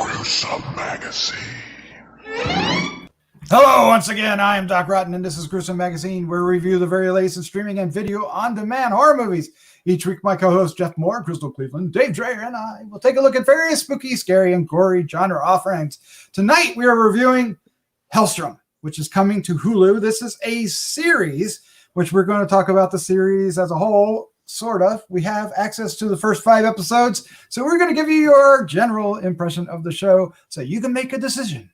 Gruesome Magazine. Hello, once again, I am Doc Rotten, and this is Gruesome Magazine, where we review the very latest in streaming and video on-demand horror movies. Each week, my co-hosts Jeff Mohr, Crystal Cleveland, Dave Dreher, and I will take a look at various spooky, scary, and gory genre offerings. Tonight, we are reviewing Hellstrom, which is coming to Hulu. This is a series, which we're going to talk about the series as a whole, sort of. We have access to the first 5 episodes, so we're going to give you your general impression of the show so you can make a decision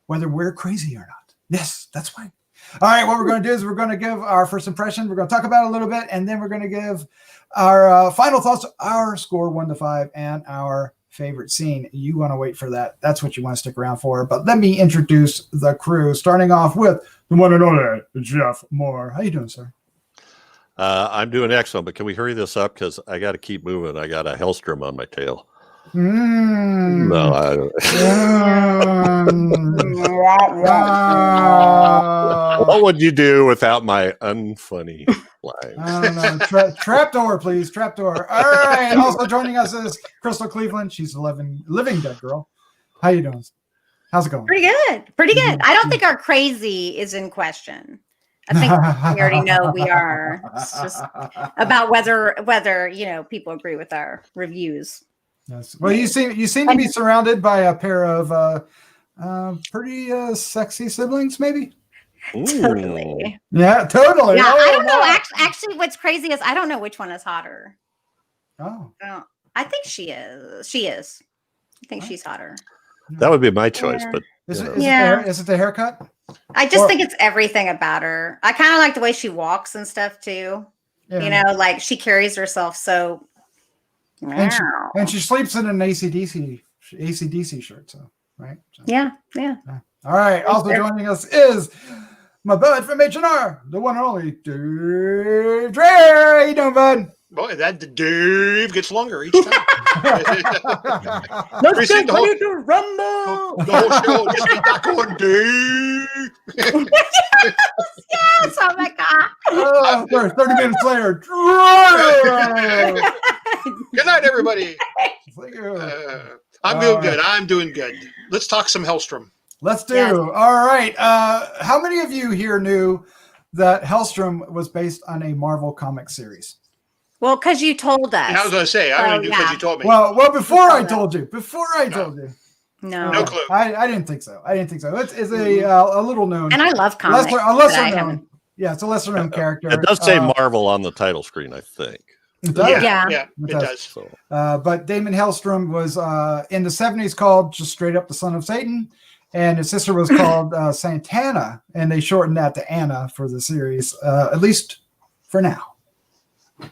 whether we're crazy or not. Yes, that's right. All right, what we're going to do is we're going to give our first impression. We're going to talk about it a little bit, and then we're going to give our final thoughts, our score 1 to 5, and our favorite scene. You want to wait for that. That's what you want to stick around for. But let me introduce the crew, starting off with the one and only Jeff Mohr. How you doing, sir? I'm doing excellent, but can we hurry this up? Because I got to keep moving. I got a Hellstrom on my tail. No, I don't. What would you do without my unfunny lines? I don't know. Trapdoor, please. Trapdoor. All right. Also joining us is Crystal Cleveland. She's a living dead girl. How you doing? How's it going? Pretty good. Pretty good. I don't think our crazy is in question. I think we already know we are. It's just about whether people agree with our reviews. Yes. Well, you seem to be surrounded by a pair of pretty sexy siblings, maybe. Totally. Yeah, totally. Yeah, I don't know. Actually, what's crazy is I don't know which one is hotter. Oh. I think she is. She is. I think she's hotter. That would be my choice, but is it the haircut? I just think it's everything about her. I kind of like the way she walks and stuff too. Yeah. Like she carries herself so. And she sleeps in an AC/DC shirt, so right. So, yeah. All right. Also joining us is my bud from H&R, the one and only Dave Dreher. How you doing, bud? Boy, that Dave gets longer each time. Let's get ready to rumble. The whole show just keep that going, Dave. Yes, oh my God. 30 minutes later. Good night, everybody. I'm doing good. I'm doing good. Let's talk some Hellstrom. Let's do. Yes. All right. How many of you here knew that Hellstrom was based on a Marvel comic series? Well, because you told us. And I was going to say, I only knew because you told me. Well, before I told you. No clue. I didn't think so. It's a little known. And I love comics. A lesser known. Yeah, it's a lesser known character. It does say Marvel on the title screen, I think. It does? Yeah, it does. So. But Daimon Hellstrom was in the 70s called just straight up the Son of Satan. And his sister was called Satana. And they shortened that to Ana for the series, at least for now.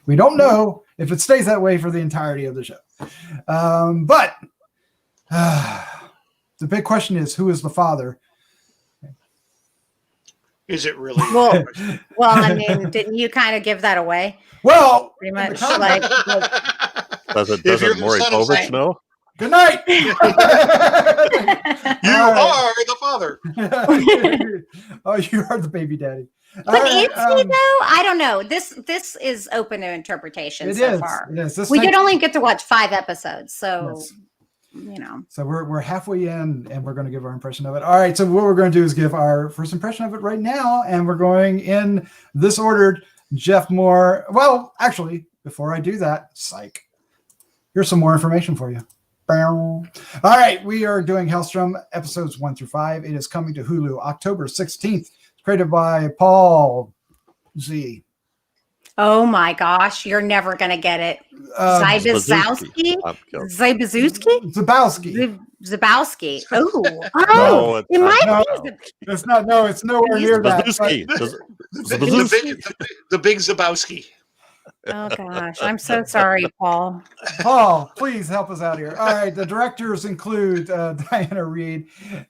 We don't know if it stays that way for the entirety of the show. But the big question is, who is the father? Is it really? Well, I mean, didn't you kind of give that away? Well, pretty much doesn't Maury Povich know? Good night. You are the father. Oh, you are the baby daddy. But is he though? I don't know. This is open to interpretation so far. It is. We did only get to watch 5 episodes, so So we're halfway in, and we're going to give our impression of it. All right. So what we're going to do is give our first impression of it right now, and we're going in this order. Jeff Mohr. Well, actually, before I do that, psych. Here's some more information for you. All right, we are doing Hellstrom episodes 1 through 5. It is coming to Hulu October 16th. Created by Paul Z. Oh my gosh, you're never gonna get it. Zbyszewski? Zbyszewski. Oh, it might be. It's not. No, it's nowhere near that. The big Zbyszewski. Oh gosh, I'm so sorry, Paul. Paul, please help us out here. All right, the directors include Diana Reed,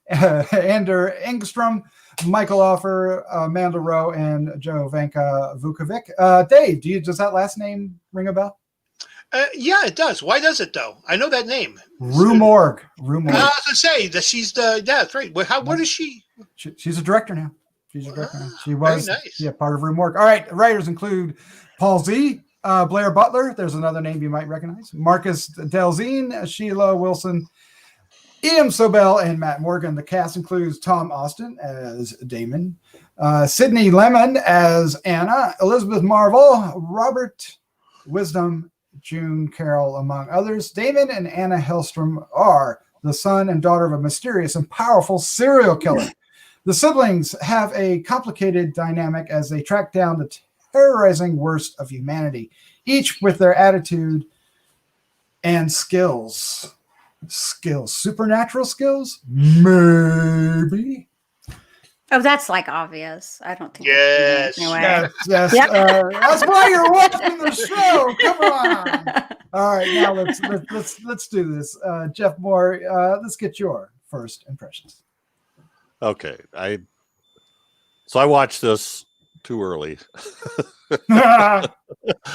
Ana Helstrom, Michael Offer, Amanda Rowe, and Joe Vanka Vukovic. Dave, does that last name ring a bell? Yeah, it does. Why does it though? I know that name. Rue Morgue. I was going to say that she's that's right. What is she? She's a director now. She was part of Rue Morgue. All right, writers include Paul Z, Blair Butler. There's another name you might recognize. Marcus Delzine, Sheila Wilson, Ian Sobel and Matt Morgan. The cast includes Tom Austen as Daimon, Sydney Lemmon as Anna, Elizabeth Marvel, Robert Wisdom, June Carroll, among others. Daimon and Ana Helstrom are the son and daughter of a mysterious and powerful serial killer. The siblings have a complicated dynamic as they track down the terrorizing worst of humanity, each with their attitude and skills. Supernatural skills? Maybe. Oh, that's like obvious. I don't think. Yes. Anyway. Yes. Yep. That's why you're watching the show. Come on. All right, now let's do this. Jeff Mohr, let's get your first impressions. Okay. I watched this too early. I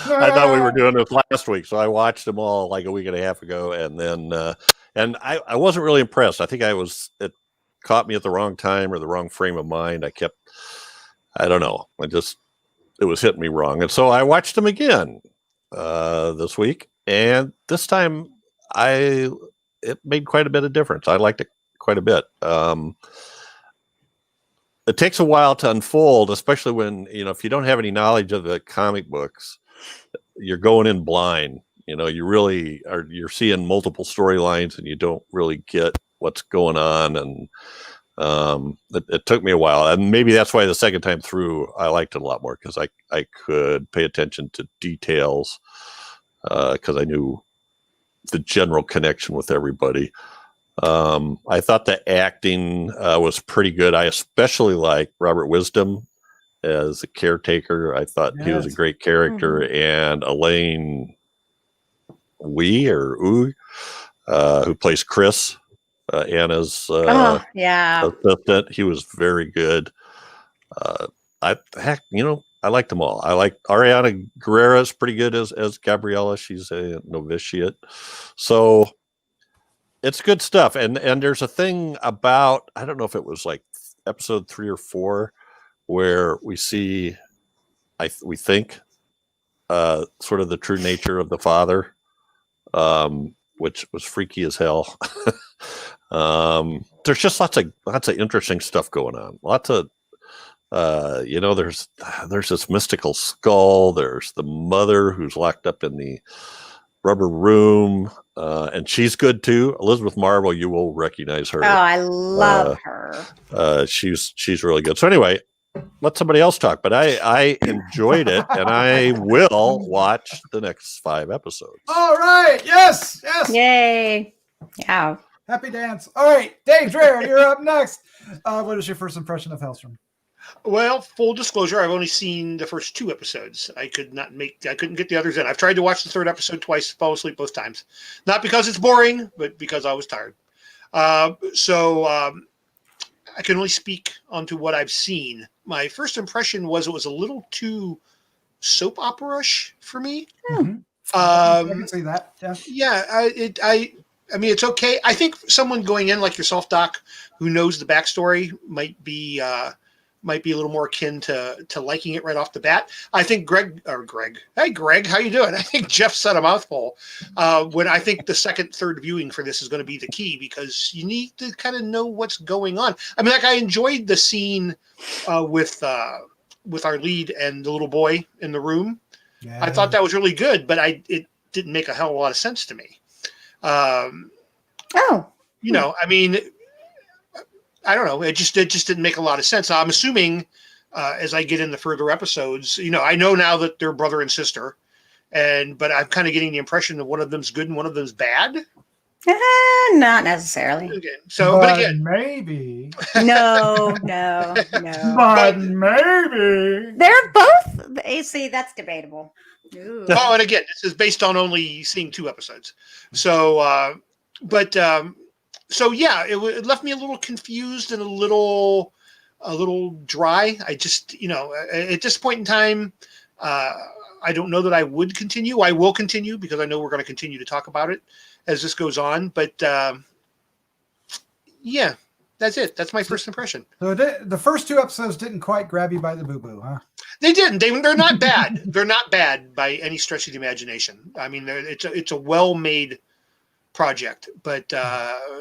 thought we were doing this last week, so I watched them all like a week and a half ago, and then and I wasn't really impressed. I think it caught me at the wrong time or the wrong frame of mind. I don't know. It was hitting me wrong. And so I watched them again this week. And this time it made quite a bit of difference. I liked it quite a bit. It takes a while to unfold, especially when, if you don't have any knowledge of the comic books, you're going in blind. You're seeing multiple storylines and you don't really get what's going on. And it took me a while, and maybe that's why the second time through I liked it a lot more, because I could pay attention to details because I knew the general connection with everybody. I thought the acting was pretty good. I especially liked Robert Wisdom as the caretaker. I thought he was a great character. Mm-hmm. And Elaine Wee, who plays Chris, Anna's assistant. He was very good. I liked them all. I like Ariana Guerrera's pretty good as Gabriella. She's a novitiate. So it's good stuff. And there's a thing about, I don't know if it was like episode 3 or 4, where we see, we think, sort of the true nature of the father, which was freaky as hell. There's just lots of interesting stuff going on. Lots of, there's this mystical skull. There's the mother who's locked up in the rubber room, and she's good too. Elizabeth Marvel, you will recognize her. Oh, I love her. She's really good. So anyway, let somebody else talk. But I enjoyed it, and I will watch the next 5 episodes. All right. Yes. Yay. Yeah. Happy dance. All right, Dave Dreher, you're up next. What is your first impression of Hellstrom? Well, full disclosure, I've only seen the first 2 episodes. I couldn't get the others in. I've tried to watch the 3rd episode twice, fell asleep both times. Not because it's boring, but because I was tired. So I can only speak onto what I've seen. My first impression was it was a little too soap opera-ish for me. Mm-hmm. I can see that. Yeah. I mean, it's okay. I think someone going in like yourself, Doc, who knows the backstory might be a little more akin to liking it right off the bat. I think Greg. Hey, Greg, how you doing? I think Jeff said a mouthful. When I think the 2nd, 3rd viewing for this is going to be the key, because you need to kind of know what's going on. I mean, like, I enjoyed the scene with our lead and the little boy in the room. Yeah. I thought that was really good, but it didn't make a hell of a lot of sense to me. I mean, I don't know. It just didn't make a lot of sense. I'm assuming as I get into further episodes, I know now that they're brother and sister, but I'm kind of getting the impression that one of them's good and one of them's bad. Not necessarily. Again, but again, maybe. No. But maybe they're both. You see, that's debatable. Ooh. Oh, and again, this is based on only seeing 2 episodes. So, so yeah, it left me a little confused and a little dry. I just, at this point in time, I don't know that I would continue. I will continue because I know we're going to continue to talk about it as this goes on. But yeah, that's it. That's my first impression. So the first 2 episodes didn't quite grab you by the boo-boo, huh? They didn't. They're not bad. They're not bad by any stretch of the imagination. I mean, it's a well-made project, but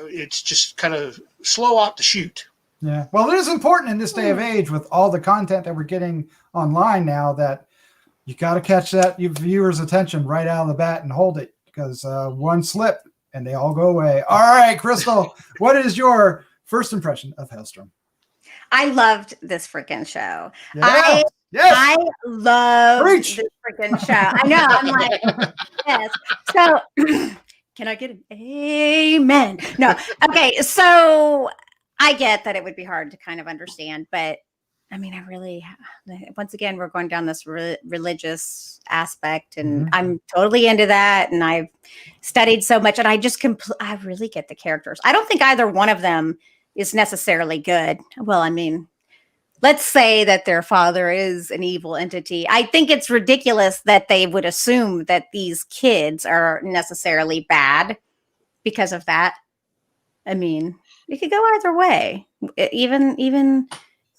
it's just kind of slow off the shoot. Yeah. Well, it is important in this day of age with all the content that we're getting online now that you got to catch that viewer's attention right out of the bat and hold it, because one slip and they all go away. All right, Crystal, what is your first impression of Hellstrom? I loved this freaking show. Yeah. I love Preach. this freaking show. I know. I'm like, yes. So can I get an amen? No. Okay. So I get that it would be hard to kind of understand, but I mean, I really, once again, we're going down this religious aspect, and I'm totally into that. And I've studied so much, and I just I really get the characters. I don't think either one of them is necessarily good. Well, I mean, let's say that their father is an evil entity. I think it's ridiculous that they would assume that these kids are necessarily bad because of that. I mean, it could go either way. Even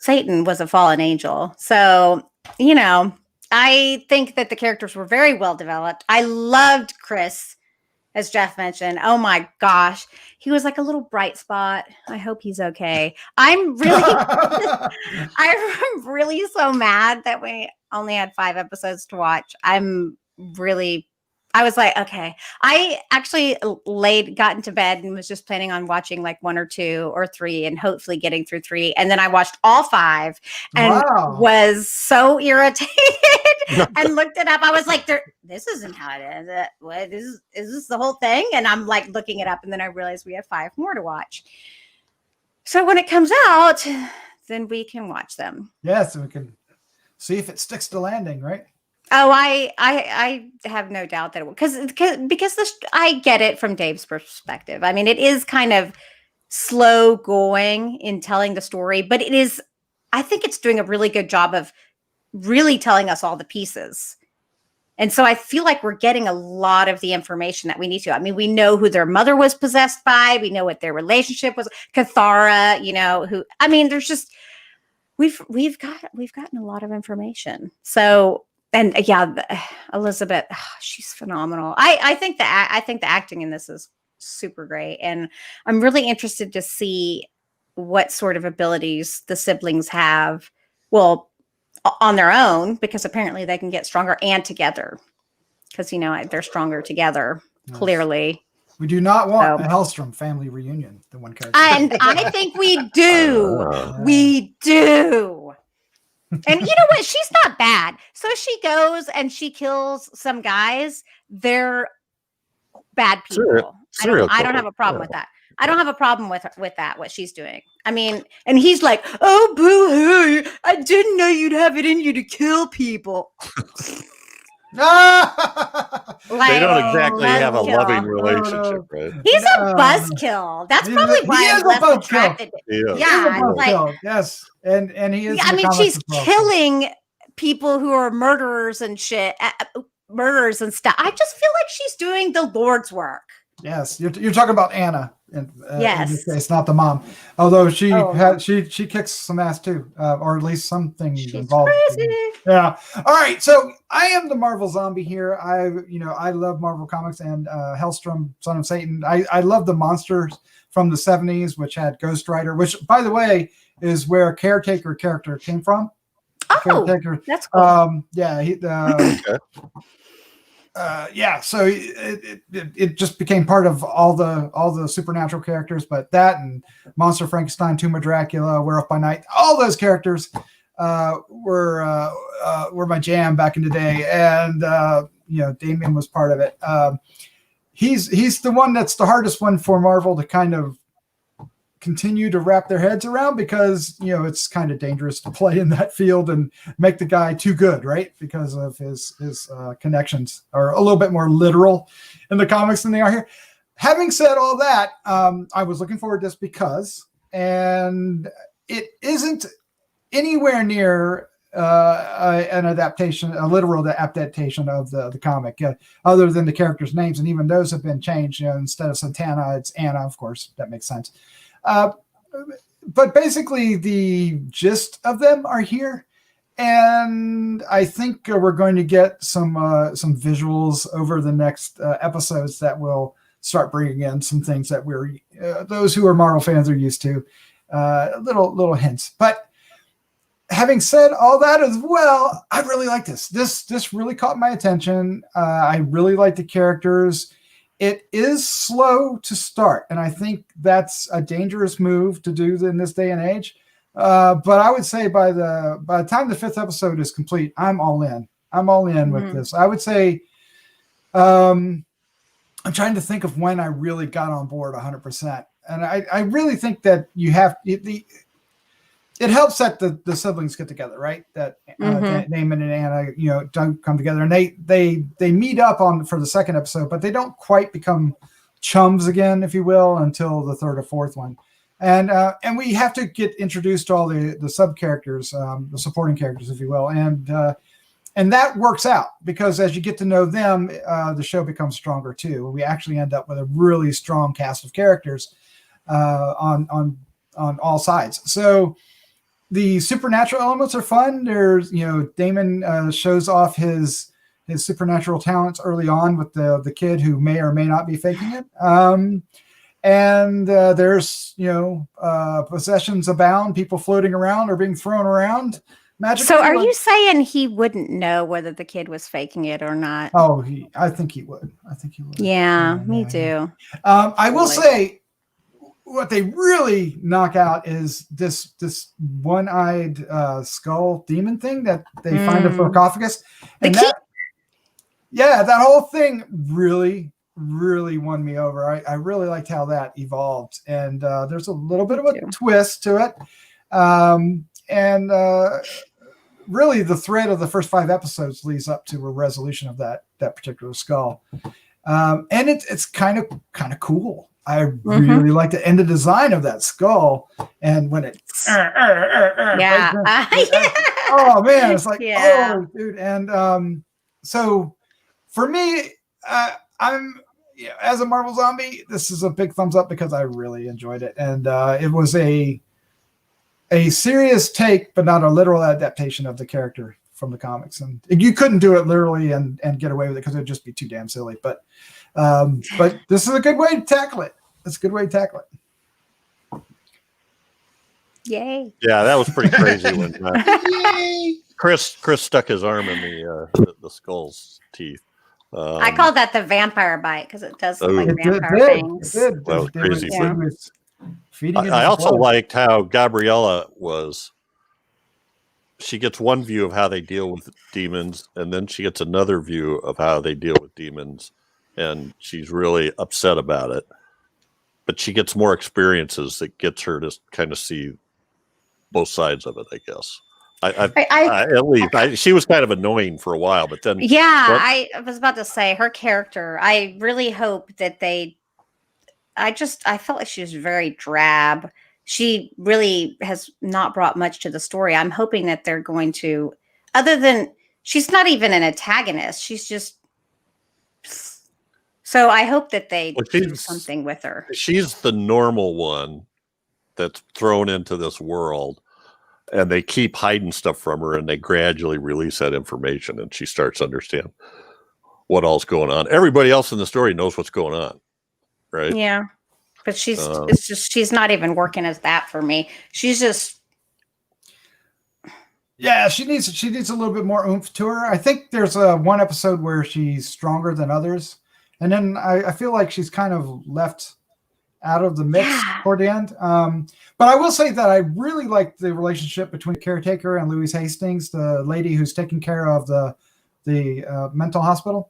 Satan was a fallen angel. So, you know, I think that the characters were very well developed. I loved Chris, as Jeff mentioned. Oh my gosh. He was like a little bright spot. I hope he's okay. I'm really so mad that we only had 5 episodes to watch. I was like, okay. I actually got into bed and was just planning on watching like 1 or 2 or 3 and hopefully getting through 3. And then I watched all 5 and was so irritated and looked it up. I was like, this isn't how it is. What is this the whole thing? And I'm like looking it up, and then I realized we have 5 more to watch. So when it comes out, then we can watch them. Yes, we can see if it sticks to landing, right? Oh, I have no doubt that it will, because I get it from Dave's perspective. I mean, it is kind of slow going in telling the story, but I think it's doing a really good job of really telling us all the pieces. And so I feel like we're getting a lot of the information that we need to. I mean, we know who their mother was possessed by. We know what their relationship was. Cathara, there's just, we've gotten a lot of information. So, and yeah, Elizabeth, she's phenomenal. I think the acting in this is super great, and I'm really interested to see what sort of abilities the siblings have. Well, on their own, because apparently they can get stronger, and together, because they're stronger together. Yes. Clearly, we do not want a Hellstrom family reunion. The one character, and I think we do. We do. And you know what? She's not bad. So she goes and she kills some guys. They're bad people. I don't have a problem with that. I don't have a problem with that, what she's doing. I mean, and he's like, oh, boo-hoo. I didn't know you'd have it in you to kill people. They don't exactly have a loving relationship, right? He's a buzzkill. That's probably why I'm less attracted. Yeah, yes, and he is. I mean, she's killing people who are murderers and shit, murderers and stuff. I just feel like she's doing the Lord's work. Yes, you're talking about Ana. Yes, in this case, not the mom. Although she kicks some ass too, or at least something involved. Crazy. Yeah. All right. So I am the Marvel zombie here. I love Marvel comics and Hellstrom, Son of Satan. I love the monsters from the 70s, which had Ghost Rider, which, by the way, is where Caretaker character came from. Oh, Caretaker. That's cool. So it just became part of all the supernatural characters, but that and Monster Frankenstein, Tomb of Dracula, Werewolf by Night, all those characters were my jam back in the day, and Daimon was part of it. He's the one that's the hardest one for Marvel to kind of continue to wrap their heads around, because it's kind of dangerous to play in that field and make the guy too good, right? Because of his connections are a little bit more literal in the comics than they are here. Having said all that, I was looking forward to this because, and it isn't anywhere near an adaptation, a literal adaptation of the comic, other than the characters' names, and even those have been changed. Instead of Satana, it's Ana, of course. That makes sense. But basically, the gist of them are here, and I think we're going to get some visuals over the next episodes that will start bringing in some things that we're those who are Marvel fans are used to. Little hints, but. Having said all that as well, I really like this. This really caught my attention. I really like the characters. It is slow to start, and I think that's a dangerous move to do in this day and age. But I would say by the time the 5th episode is complete, I'm all in. I'm all in with this. I would say, I'm trying to think of when I really got on board 100%, and I really think that you have it helps that the siblings get together, right? That Daimon and Ana, don't come together, and they meet up for the 2nd episode, but they don't quite become chums again, if you will, until the 3rd or 4th one. And we have to get introduced to all the sub characters, the supporting characters, if you will, and that works out because as you get to know them, the show becomes stronger too. We actually end up with a really strong cast of characters on all sides. So. The supernatural elements are fun. There's, Daimon shows off his supernatural talents early on with the kid who may or may not be faking it. And there's, possessions abound, people floating around or being thrown around. Magically. So are you saying he wouldn't know whether the kid was faking it or not? Oh, I think he would. Yeah, me too. I will say, what they really knock out is this one-eyed skull demon thing that they find a sarcophagus. And that whole thing really, really won me over. I really liked how that evolved. And there's a little bit of a twist to it. Really the thread of the first 5 episodes leads up to a resolution of that particular skull. And it's kind of cool. I really like it. And the design of that skull, and when it, oh man, it's like, oh dude. And so for me, I'm as a Marvel zombie, this is a big thumbs up because I really enjoyed it, and it was a serious take, but not a literal adaptation of the character from the comics. And you couldn't do it literally and get away with it because it'd just be too damn silly. But this is a good way to tackle it. It's a good way to tackle it. Yay. Yeah, that was pretty crazy when Chris stuck his arm in the skull's teeth. I call that the vampire bite because it does look like vampire fangs. That was crazy. I also liked how Gabriella she gets one view of how they deal with demons, and then she gets another view of how they deal with demons, and she's really upset about it. But she gets more experiences that gets her to kind of see both sides of it, I guess. At least she was kind of annoying for a while, but then I was about to say her character. I really hope that I felt like she was very drab. She really has not brought much to the story. I'm hoping that they're going to, other than she's not even an antagonist. She's just. So I hope that they do something with her. She's the normal one that's thrown into this world, and they keep hiding stuff from her, and they gradually release that information, and she starts to understand what all's going on. Everybody else in the story knows what's going on, right? Yeah, but she's not even working as that for me. She's just. Yeah, she needs a little bit more oomph to her. I think there's one episode where she's stronger than others. And then I feel like she's kind of left out of the mix toward the end. But I will say that I really like the relationship between the caretaker and Louise Hastings, the lady who's taking care of the mental hospital,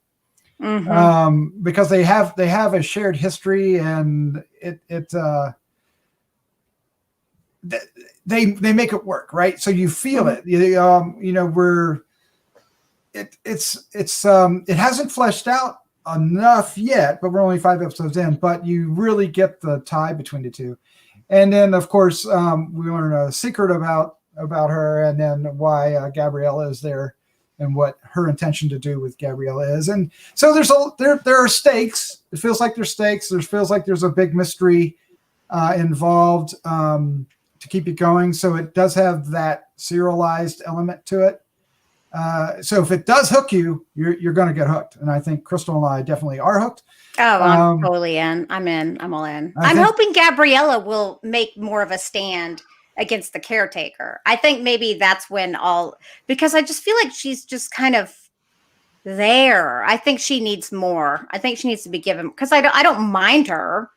because they have a shared history, and they make it work, right? So you feel it. It hasn't fleshed out enough yet, but we're only 5 episodes in, but you really get the tie between the two. And then of course we learn a secret about her, and then why Gabriella is there and what her intention to do with Gabriella is. And so there are stakes. It feels like there's stakes. There feels like there's a big mystery involved to keep it going. So it does have that serialized element to it. So if it does hook you, you're going to get hooked. And I think Crystal and I definitely are hooked. Oh, I'm totally in. I'm in. I'm all in. I'm hoping Gabriella will make more of a stand against the caretaker. I think maybe that's when because I just feel like she's just kind of there. I think she needs more. I think she needs to be given, because I don't mind her.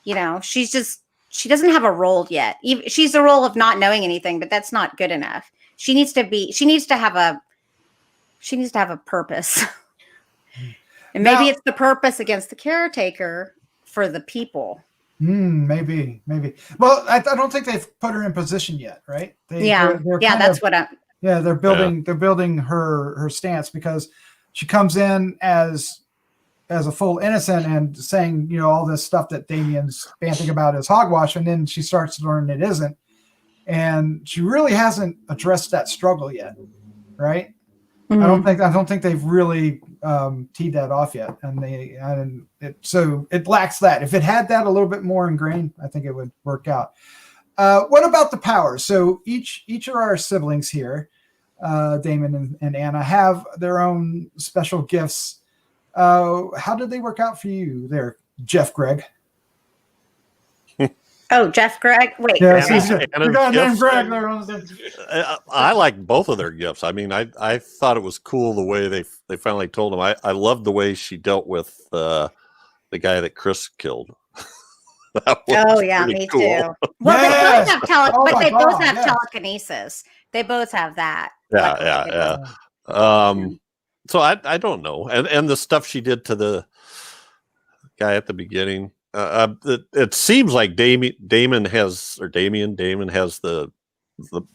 You know, she doesn't have a role yet. She's the role of not knowing anything, but that's not good enough. She needs to have a purpose. And maybe it's the purpose against the caretaker for the people. Maybe. Well, I don't think they've put her in position yet, right? They're building her stance, because she comes in as a full innocent and saying, you know, all this stuff that Damien's banting about is hogwash, and then she starts to learn it isn't, and she really hasn't addressed that struggle yet, right? Mm-hmm. I don't think they've really teed that off yet, so it lacks that. If it had that a little bit more ingrained, I think it would work out. What about the powers? So each of our siblings here, Daimon and Ana, have their own special gifts. How did they work out for you there, Jeff Gregg? Oh, Jeff Gregg. Wait, I like both of their gifts. I mean, I thought it was cool the way they finally told him. I loved the way she dealt with the guy that Chris killed. Me cool. too. Well, they both have telekinesis. They both have that. Yeah. So I don't know, and the stuff she did to the guy at the beginning. It seems like Daimon has the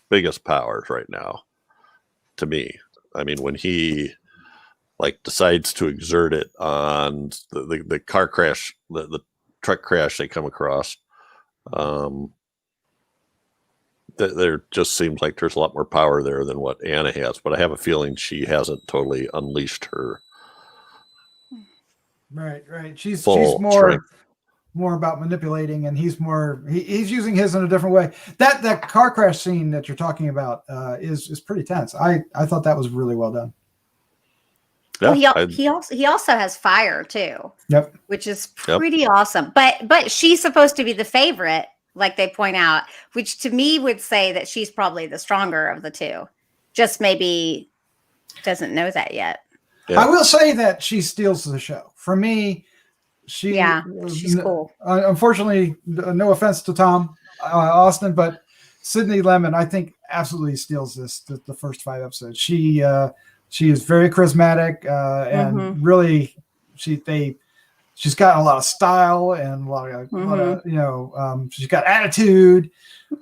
biggest powers right now, to me. I mean, when he decides to exert it on the car crash, the truck crash they come across, there just seems like there's a lot more power there than what Ana has. But I have a feeling she hasn't totally unleashed her. Right. She's more about manipulating, and he's using his in a different way. That car crash scene that you're talking about is pretty tense. I thought that was really well done. Yeah, he also has fire too. Yep. Which is pretty awesome. But she's supposed to be the favorite, like they point out, which to me would say that she's probably the stronger of the two. Just maybe doesn't know that yet. Yeah. I will say that she steals the show. For me, she's cool. Unfortunately, no offense to Tom Austen, but Sydney Lemmon, I think, absolutely steals the first 5 episodes. She is very charismatic, and really, she's got a lot of style and a lot of she's got attitude,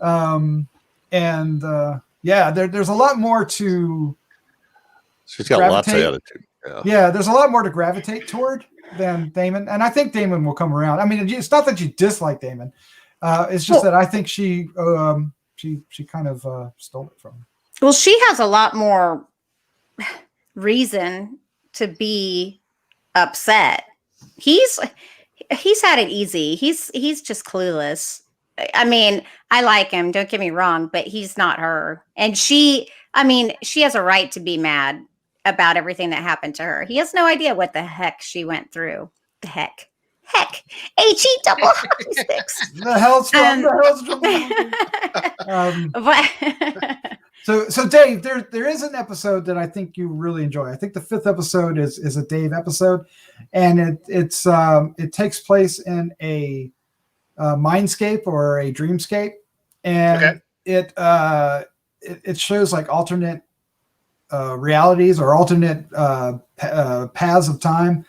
there's a lot more to. She's got lots of attitude. Yeah, there's a lot more to gravitate toward than Daimon, and I think Daimon will come around. I mean, it's not that you dislike Daimon; it's just that I think she kind of stole it from him. Well, she has a lot more reason to be upset. He's had it easy. He's just clueless. I mean, I like him, don't get me wrong, but he's not her. And she has a right to be mad about everything that happened to her. He has no idea what the heck she went through. The heck. H-E double hockey sticks. The Hellstrom. So Dave, there is an episode that I think you really enjoy. I think the 5th episode is a Dave episode, and it takes place in a mindscape or a dreamscape, and it shows like alternate realities or alternate paths of time,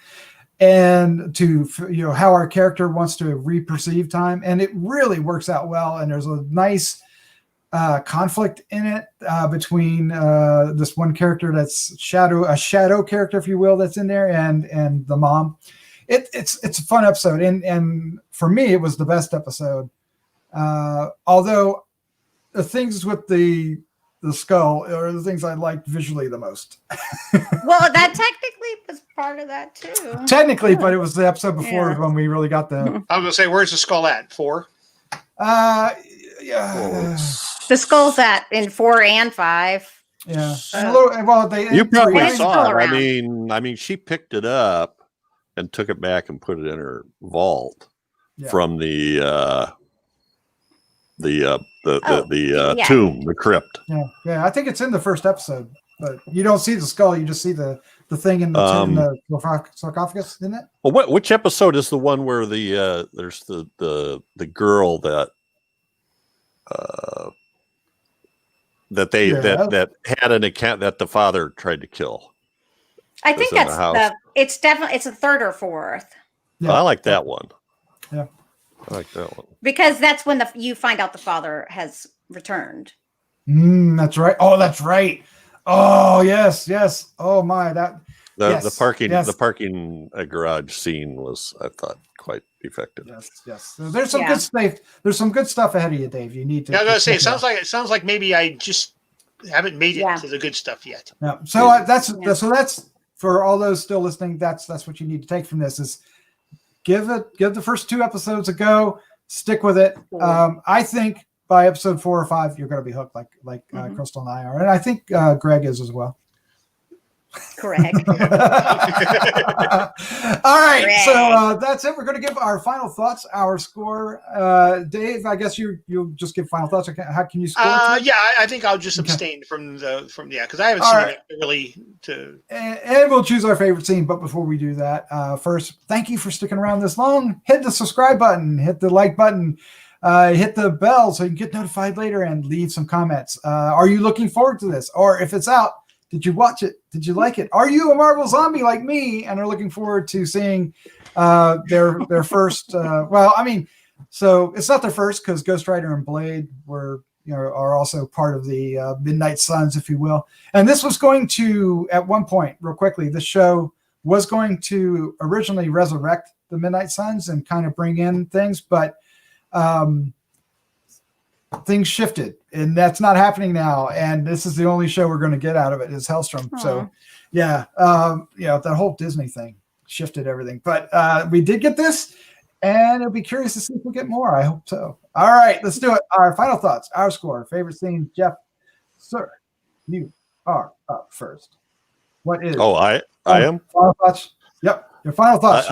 and to how our character wants to reperceive time, and it really works out well. And there's a nice conflict in it between this one character that's a shadow character, if you will, that's in there, and the mom. It's a fun episode, and for me it was the best episode. Although the things with the skull are the things I liked visually the most. Well, that technically was part of that too. Technically, but it was the episode before when we really got the. I was gonna say, where's the skull at? 4? Yeah. The skull's at in 4 and 5. Yeah. And a little, well, You probably And it's saw still it. around. I mean, she picked it up and took it back and put it in her vault Yeah. from the Yeah. tomb, the crypt. Yeah. I think it's in the first episode, but you don't see the skull. You just see the thing in the tomb, the sarcophagus, isn't it? Well, which episode is the one where there's the girl that that had an account that the father tried to kill? I think it's definitely it's a third or fourth. Yeah. I like that one. Yeah. I like that one. Because that's when you find out the father has returned. That's right. Oh, that's right. Oh, yes. Oh my, The parking garage scene was, I thought, quite effective. Yes. So there's some good stuff. There's some good stuff ahead of you, Dave. You need to. Yeah, I was gonna say it sounds like maybe I just haven't made it to the good stuff yet. Yeah. So that's for all those still listening. That's what you need to take from this is give the first 2 episodes a go. Stick with it. I think by episode 4 or 5, you're going to be hooked, like Crystal and I are, and I think Greg is as well. Correct. All right, Greg. So that's it. We're going to give our final thoughts, our score. Dave, I guess you'll just give final thoughts. How can you score? I think I'll just abstain from because I haven't seen it really. And we'll choose our favorite scene. But before we do that, first, thank you for sticking around this long. Hit the subscribe button, hit the like button. Hit the bell so you can get notified later and leave some comments. Are you looking forward to this? Or if it's out, did you watch it? Did you like it? Are you a Marvel zombie like me and are looking forward to seeing their first? So it's not their first because Ghost Rider and Blade are also part of the Midnight Suns, if you will. And this was going to, at one point, real quickly, the show was going to originally resurrect the Midnight Suns and kind of bring in things, but things shifted, and that's not happening now. And this is the only show we're going to get out of it is Hellstrom. Aww. So, that whole Disney thing shifted everything. But we did get this, and I'll be curious to see if we get more. I hope so. All right, let's do it. Our final thoughts, our score, favorite scene. Jeff, sir, you are up first. What is? Oh, I am. Final thoughts. Yep. Your final thoughts.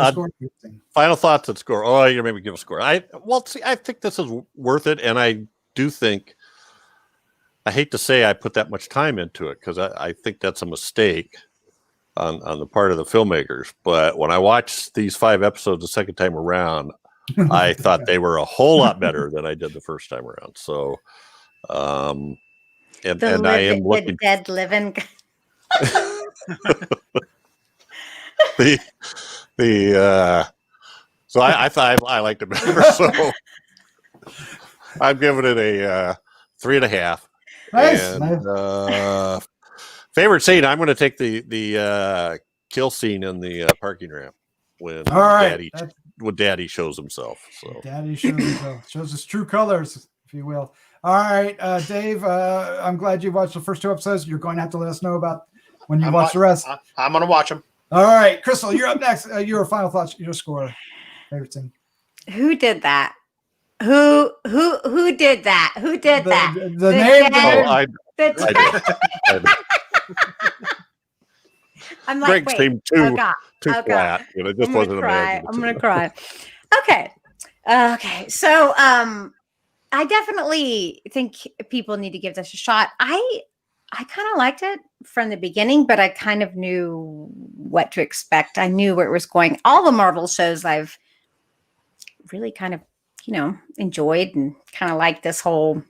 Final thoughts and score. Oh, you're maybe give a score. I think this is worth it, and I do think. I hate to say I put that much time into it because I think that's a mistake on the part of the filmmakers. But when I watched these 5 episodes the second time around, I thought they were a whole lot better than I did the first time around. So, I am looking the dead living. So I thought I liked it better. So I'm giving it a 3.5. Nice. Favorite scene. I'm going to take the kill scene in the parking ramp when Daddy shows himself. So Daddy shows himself, shows his true colors, if you will. All right, Dave. I'm glad you watched the first 2 episodes. You're going to have to let us know about when you watch the rest. I'm going to watch them. All right, Crystal, you're up next. Your final thoughts, your score, favorite scene. Who did that? Who did that? Who did that? The name. I did. I'm like, Greg seemed too flat. It just wasn't imaginative. I'm gonna cry. Okay. So, I definitely think people need to give this a shot. I kind of liked it from the beginning, but I kind of knew what to expect. I knew where it was going. All the Marvel shows I've really kind of, enjoyed and kind of like this whole,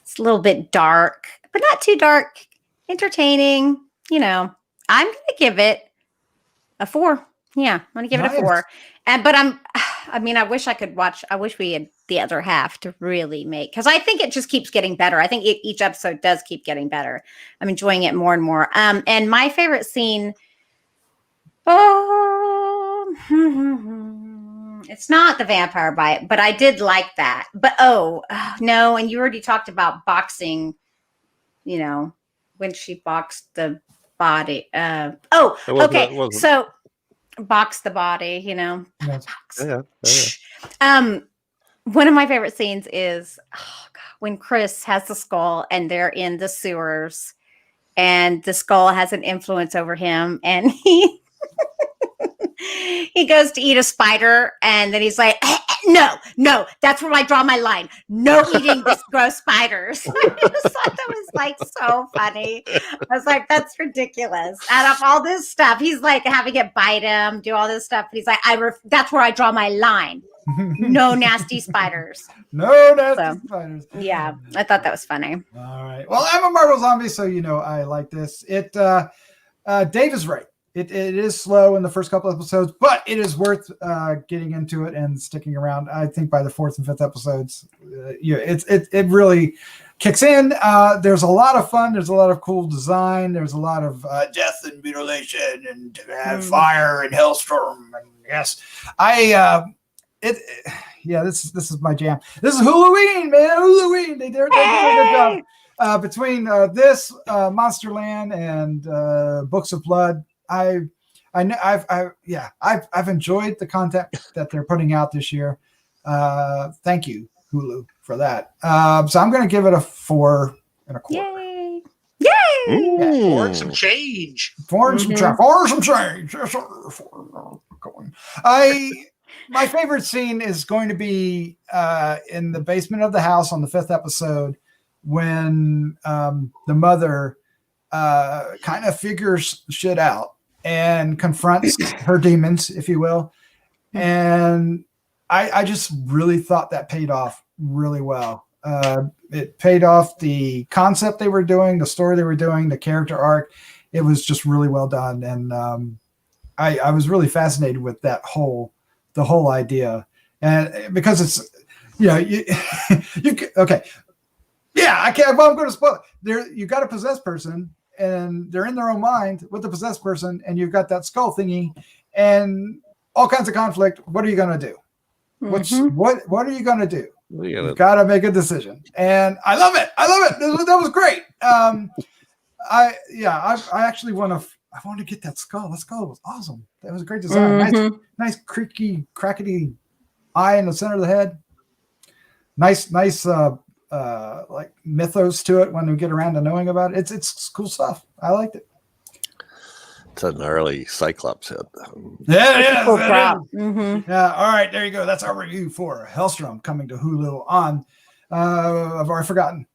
it's a little bit dark, but not too dark, entertaining. I'm going to give it a 4. Yeah, I'm going to give it a 4. I wish we had the other half to really make, because I think it just keeps getting better. I think each episode does keep getting better. I'm enjoying it more and more. And my favorite scene, it's not the vampire bite, but I did like that. But no, and you already talked about boxing, when she boxed the body. So box the body, box. Yeah. One of my favorite scenes is when Chris has the skull and they're in the sewers and the skull has an influence over him, and he goes to eat a spider, and then he's like, no, that's where I draw my line. No eating this gross spiders. I just thought that was like so funny. I was like, that's ridiculous. Out of all this stuff, he's like having it bite him, do all this stuff. But he's like, that's where I draw my line. No nasty spiders. No nasty spiders. Yeah, I thought that was funny. All right. Well, I'm a Marvel zombie, so I like this. Dave is right. It is slow in the first couple episodes, but it is worth getting into it and sticking around. I think by the 4th and 5th episodes, it really kicks in. There's a lot of fun. There's a lot of cool design. There's a lot of death and mutilation and fire and Hellstrom. And yes, this is my jam. This is Halloween, man. Halloween. They did a good job. Between this Monsterland and Books of Blood, I've enjoyed the content that they're putting out this year. Thank you, Hulu, for that. So I'm going to give it a 4 1/4. Yay! Yeah, 4 and some change. 4 and some change. 4 and some change. Yes, sir. My favorite scene is going to be in the basement of the house on the 5th episode when the mother kind of figures shit out and confronts her demons, if you will. And I just really thought that paid off really well. It paid off the concept they were doing, the story they were doing, the character arc. It was just really well done. And I was really fascinated with the whole idea. And because it's, okay. Yeah, I can't. Well, I'm going to spoil it. You got a possessed person, and they're in their own mind with the possessed person, and you've got that skull thingy, and all kinds of conflict. What are you going to do? What are you going to do? You've got to make a decision, and I love it. That was great. I actually want to. I want to get that skull. That skull was awesome. That was a great design. Nice creaky, crackety eye in the center of the head. Nice. Like mythos to it when we get around to knowing about it. It's cool stuff. I liked it. It's a gnarly Cyclops head. Yeah. Cool prop. Yeah. All right, there you go. That's our review for Hellstrom, coming to Hulu on. I've already forgotten.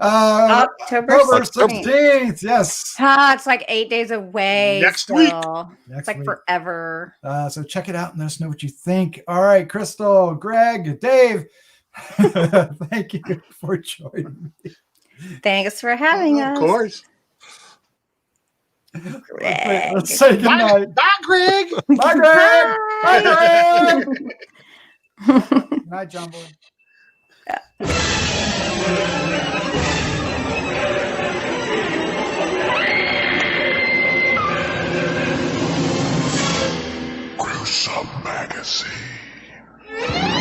October 16th. Yes. It's like 8 days away. Next week. It's like forever. So check it out and let us know what you think. All right, Crystal, Greg, Dave. Thank you for joining me. Thanks for having us. Of course. Greg. Let's say goodnight. Bye, Greg. Bye, Greg. Bye, Greg. Good night, John Boy. Gruesome Magazine.